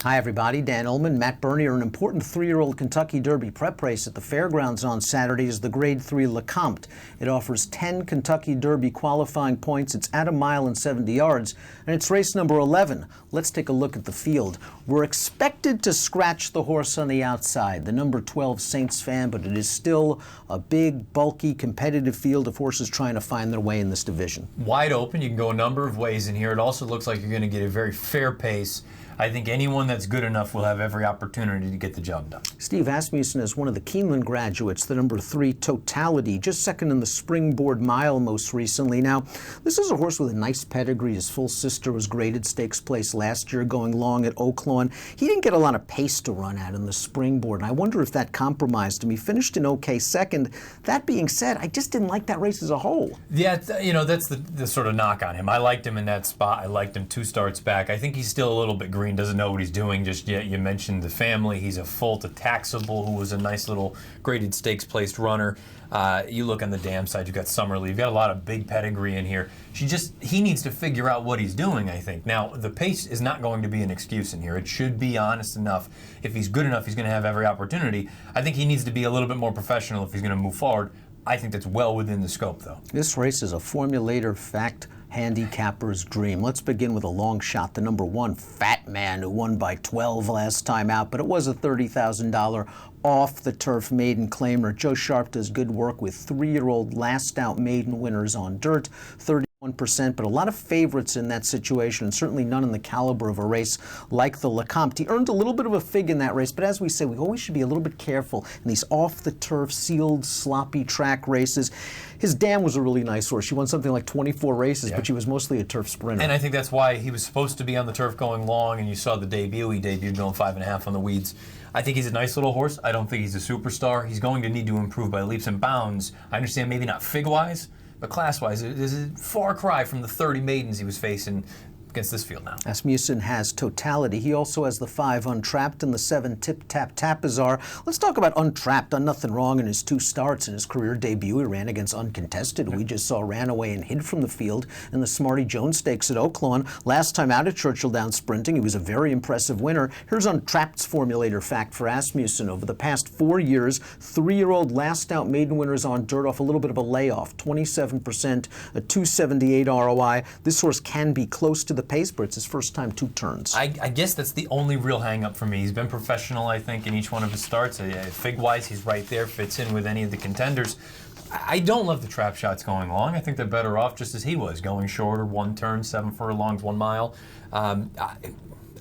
Hi, everybody. Dan Illman, Matt Bernier. An important 3-year-old Kentucky Derby prep race at the fairgrounds on Saturday is the Grade 3 Lecompt. It offers 10 Kentucky Derby qualifying points. It's at 1 mile and 70 yards, and it's race number 11. Let's take a look at the field. We're expected to scratch the horse on the outside, the number 12 Saints fan, but it is still a big, bulky, competitive field of horses trying to find their way in this division. Wide open. You can go a number of ways in here. It also looks like you're going to get a very fair pace. I think anyone that's good enough will have every opportunity to get the job done. Steve Asmussen is one of the Keeneland graduates, the number 3 Totality, just second in the Springboard Mile most recently. Now, this is a horse with a nice pedigree. His full sister was graded stakes place last year, going long at Oaklawn. He didn't get a lot of pace to run at in the Springboard, and I wonder if that compromised him. He finished in okay second. That being said, I just didn't like that race as a whole. Yeah, that's the sort of knock on him. I liked him in that spot. I liked him 2 starts back. I think he's still a little bit green, doesn't know what he's doing just yet. You mentioned the family. He's a full to Taxable, who was a nice little graded stakes placed runner. You look on the dam side, you've got Summerlee. You've got a lot of big pedigree in here. He needs to figure out what he's doing, I think. Now, the pace is not going to be an excuse in here. It should be honest enough. If he's good enough, he's going to have every opportunity. I think he needs to be a little bit more professional if he's going to move forward. I think that's well within the scope, though. This race is a formulator fact handicapper's dream. Let's begin with a long shot. The number 1 Fat Man, who won by 12 last time out, but it was a $30,000 off-the-turf maiden claimer. Joe Sharp does good work with 3-year-old last-out maiden winners on dirt, 31%, but a lot of favorites in that situation, and certainly none in the caliber of a race like the Lecompt. He earned a little bit of a fig in that race, but as we say, we always should be a little bit careful in these off-the-turf, sealed, sloppy track races. His dam was a really nice horse. She won something like 24 races, but she was mostly a turf sprinter. And I think that's why he was supposed to be on the turf going long, and you saw the debut. He debuted going 5.5 on the weeds. I think he's a nice little horse. I don't think he's a superstar. He's going to need to improve by leaps and bounds. I understand maybe not fig-wise, but class-wise, it is a far cry from the 30 maidens he was facing against this field now. Asmussen has Totality. He also has the 5 Untrapped and the 7 Tip Tap Tapizar. Let's talk about Untrapped. Done nothing wrong in his 2 starts. In his career debut, he ran against Uncontested, who we just saw ran away and hid from the field in the Smarty Jones Stakes at Oaklawn. Last time out at Churchill Downs Sprinting, he was a very impressive winner. Here's Untrapped's formulator fact for Asmussen. Over the past 4 years, 3-year-old last out maiden winners on dirt off a little bit of a layoff, 27%, a 278 ROI. This horse can be close to the pace, but it's his first time 2 turns. I guess that's the only real hang-up for me. He's been professional, I think, in each one of his starts. Fig-wise, he's right there, fits in with any of the contenders. I don't love the trap shots going long. I think they're better off just as he was, going shorter, 1 turn, 7 furlongs, 1 mile.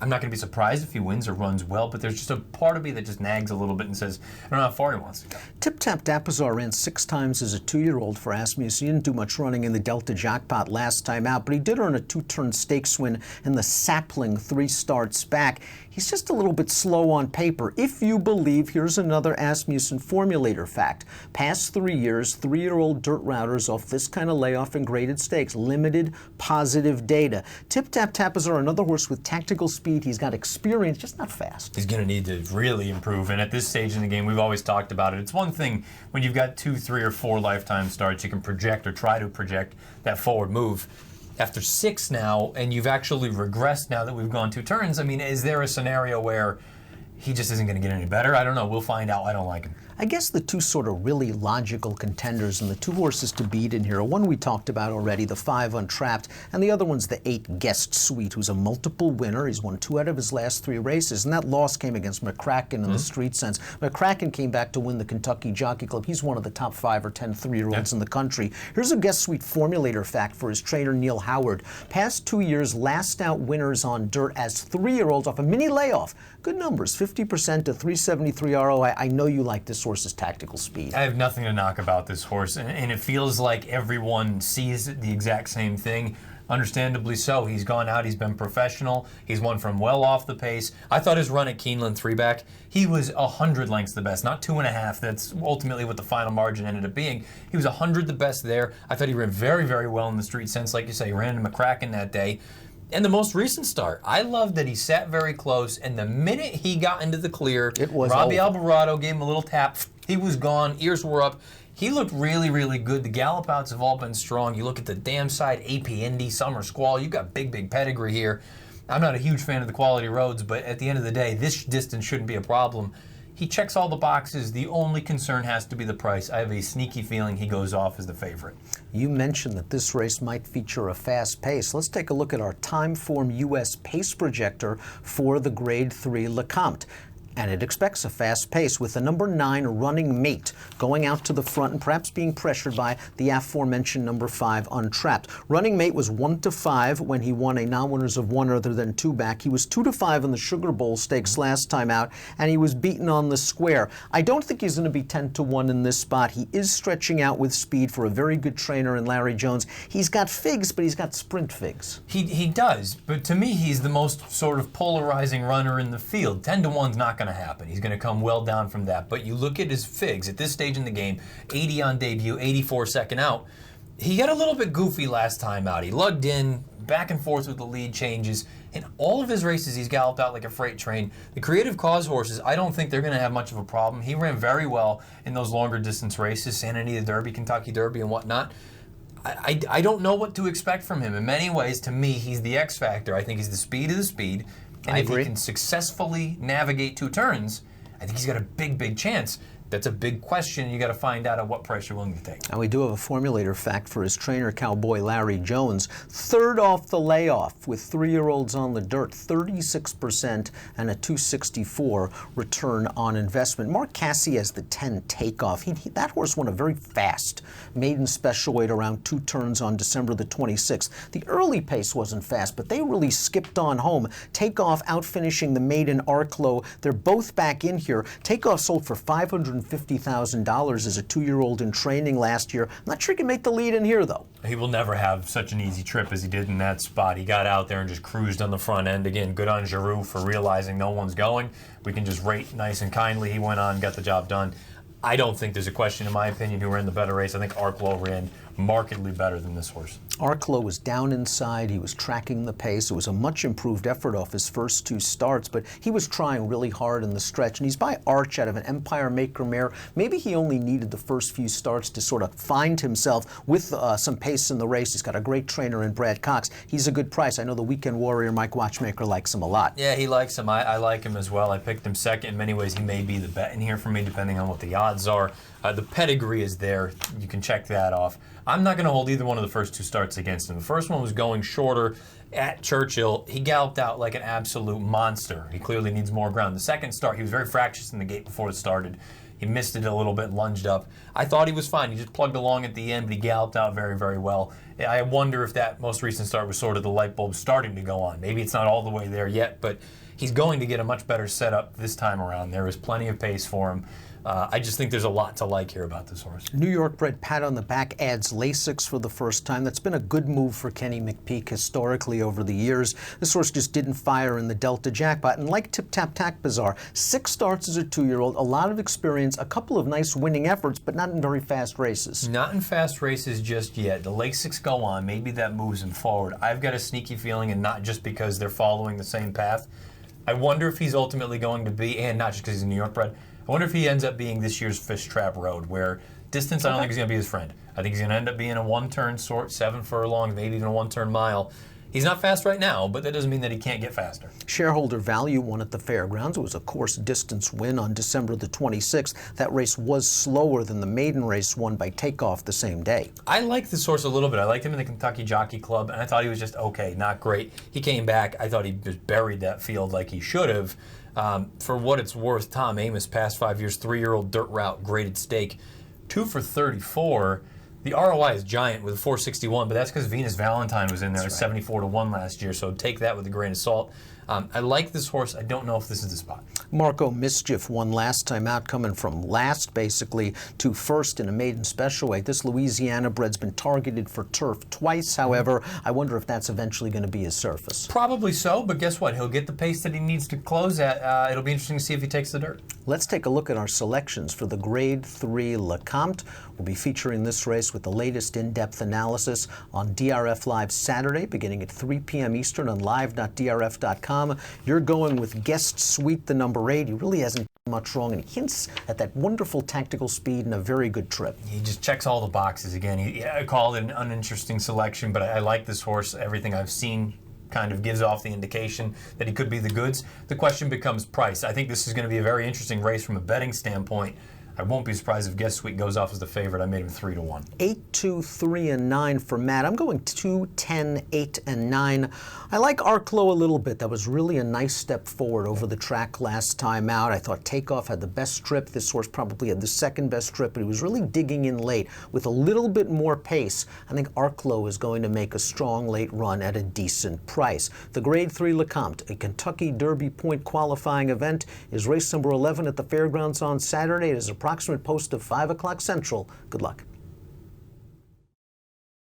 I'm not going to be surprised if he wins or runs well, but there's just a part of me that just nags a little bit and says, I don't know how far he wants to go. Tip Tap Tapizar ran 6 times as a 2-year-old for Asmussen. He didn't do much running in the Delta Jackpot last time out, but he did earn a 2-turn stakes win in the Sapling 3 starts back. He's just a little bit slow on paper. If you believe, here's another Asmussen formulator fact. Past 3 years, 3-year-old dirt routers off this kind of layoff in graded stakes. Limited positive data. Tip Tap Tapizar, another horse with tactical speed. He's got experience, just not fast. He's going to need to really improve, and at this stage in the game, we've always talked about it. It's one thing when you've got 2, 3, or 4 lifetime starts, you can project or try to project that forward move. After 6 now, and you've actually regressed now that we've gone 2 turns, I mean, is there a scenario where he just isn't going to get any better? I don't know. We'll find out. I don't like him. I guess the 2 sort of really logical contenders and the 2 horses to beat in here, one we talked about already, the 5 Untrapped, and the other one's the 8 Guest Suite, who's a multiple winner. He's won 2 out of his last 3 races, and that loss came against McCracken in the street sense. McCracken came back to win the Kentucky Jockey Club. He's one of the top 5 or 10 3-year-olds in the country. Here's a Guest Suite formulator fact for his trainer, Neil Howard. Past 2 years, last out winners on dirt as 3-year-olds off a mini layoff. Good numbers, 50% to 373 ROI. I know you like this horse's tactical speed. I have nothing to knock about this horse, and it feels like everyone sees the exact same thing. Understandably so. He's gone out, he's been professional, he's won from well off the pace. I thought his run at Keeneland 3-back, he was 100 lengths the best, not 2.5. That's ultimately what the final margin ended up being. He was 100 the best there. I thought he ran very, very well in the street sense. Like you say, he ran into McCracken that day. And the most recent start, I love that he sat very close, and the minute he got into the clear, Robbie Alvarado gave him a little tap. He was gone, ears were up. He looked really, really good. The gallop outs have all been strong. You look at the dam side, AP Indy, Summer Squall. You got big, big pedigree here. I'm not a huge fan of the quality roads, but at the end of the day, this distance shouldn't be a problem. He checks all the boxes. The only concern has to be the price. I have a sneaky feeling he goes off as the favorite. You mentioned that this race might feature a fast pace. Let's take a look at our Timeform U.S. pace projector for the Grade 3 Lecompt. And it expects a fast pace with the number 9 Running Mate going out to the front and perhaps being pressured by the aforementioned number 5 Untrapped. Running Mate was 1-5 when he won a non-winners of 1 other than 2 back. He was 2-5 in the Sugar Bowl Stakes last time out, and he was beaten on the square. I don't think he's going to be 10-1 in this spot. He is stretching out with speed for a very good trainer in Larry Jones. He's got figs, but he's got sprint figs. He does, but to me, he's the most sort of polarizing runner in the field. 10-1's not going to happen. He's going to come well down from that. But you look at his figs at this stage in the game, 80 on debut, 84 second out. He got a little bit goofy last time out. He lugged in, back and forth with the lead changes. In all of his races, he's galloped out like a freight train. The Creative Cause horses, I don't think they're going to have much of a problem. He ran very well in those longer distance races, Santa Anita Derby, Kentucky Derby, and whatnot. I don't know what to expect from him. In many ways, to me, he's the X factor. I think he's the speed of the speed. And if he can successfully navigate 2 turns, I think he's got a big chance. That's a big question. You got to find out at what price you're willing to take. And we do have a formulator fact for his trainer, Cowboy Larry Jones. 3rd off the layoff with 3-year-olds on the dirt, 36% and a 264 return on investment. Mark Cassie has the 10 takeoff. That horse won a very fast maiden special weight around 2 turns on December the 26th. The early pace wasn't fast, but they really skipped on home. Takeoff out finishing the maiden Arklow. They're both back in here. Takeoff sold for $550,000 as a 2-year-old in training last year. I'm not sure he can make the lead in here, though. He will never have such an easy trip as he did in that spot. He got out there and just cruised on the front end. Again, good on Giroux for realizing no one's going. We can just rate nice and kindly. He went on, got the job done. I don't think there's a question, in my opinion, who ran the better race. I think Arklow ran markedly better than this horse. Arklow was down inside. He was tracking the pace. It was a much improved effort off his first 2 starts, but he was trying really hard in the stretch. And he's by Arch out of an Empire Maker mare. Maybe he only needed the first few starts to sort of find himself with some pace in the race. He's got a great trainer in Brad Cox. He's a good price. I know the Weekend Warrior, Mike Watchmaker, likes him a lot. Yeah, he likes him. I like him as well. I picked him second. In many ways, he may be the bet in here for me, depending on what the odds are. The pedigree is there. You can check that off. I'm not going to hold either one of the first 2 starts against him. The first one was going shorter at Churchill. He galloped out like an absolute monster. He clearly needs more ground. The second start, he was very fractious in the gate before it started. He missed it a little bit, lunged up. I thought he was fine. He just plugged along at the end, but he galloped out very well. I wonder if that most recent start was sort of the light bulb starting to go on. Maybe it's not all the way there yet, but he's going to get a much better setup this time around. There is plenty of pace for him. I just think there's a lot to like here about this horse. New York bred pat on the back adds Lasix for the first time. That's been a good move for Kenny McPeak historically over the years. This horse just didn't fire in the Delta Jackpot. And like Tip Tap Tack Bazaar, 6 starts as a 2-year-old, a lot of experience, a couple of nice winning efforts, but not in very fast races. Not in fast races just yet. The Lasix go on. Maybe that moves him forward. I've got a sneaky feeling, and not just because they're following the same path. I wonder if he's ultimately going to be, and not just because he's a New York bred, I wonder if he ends up being this year's Fish Trap Road, where distance I don't think is going to be his friend. I think he's going to end up being a 1-turn sort, 7 furlongs, maybe even a 1-turn mile. He's not fast right now, but that doesn't mean that he can't get faster. Shareholder Value won at the Fairgrounds. It was a course distance win on December the 26th. That race was slower than the maiden race won by Takeoff the same day. I like this horse a little bit. I liked him in the Kentucky Jockey Club, and I thought he was just okay, not great. He came back. I thought he just buried that field like he should have. For what it's worth, Tom Amos, past 5 years, 3-year-old dirt route, graded stake, 2 for 34. The ROI is giant with a 461, but that's because Venus Valentine was in there at 74-1 last year, so take that with a grain of salt. I like this horse. I don't know if this is the spot. Marco Mischief won last time out, coming from last basically to first in a maiden special weight. This Louisiana bred's been targeted for turf twice, however. I wonder if that's eventually going to be his surface. Probably so, but guess what? He'll get the pace that he needs to close at. It'll be interesting to see if he takes the dirt. Let's take a look at our selections for the Grade 3 Lecompt. We'll be featuring this race with the latest in-depth analysis on DRF Live Saturday, beginning at 3 p.m. Eastern on live.drf.com. You're going with Guest Suite, the number 8. He really hasn't done much wrong, and he hints at that wonderful tactical speed and a very good trip. He just checks all the boxes again. I call it an uninteresting selection, but I like this horse. Everything I've seen kind of gives off the indication that he could be the goods. The question becomes price. I think this is going to be a very interesting race from a betting standpoint. I won't be surprised if Guess Sweet goes off as the favorite. I made him 3-1. 8, 2, 3, and 9 for Matt. I'm going 2, 10, 8, and 9. I like Arklow a little bit. That was really a nice step forward over the track last time out. I thought Takeoff had the best trip. This horse probably had the second best trip, but he was really digging in late with a little bit more pace. I think Arklow is going to make a strong late run at a decent price. The Grade 3 Lecompt, a Kentucky Derby Point qualifying event, is race number 11 at the fairgrounds on Saturday. It is approximate post of 5 o'clock Central. Good luck.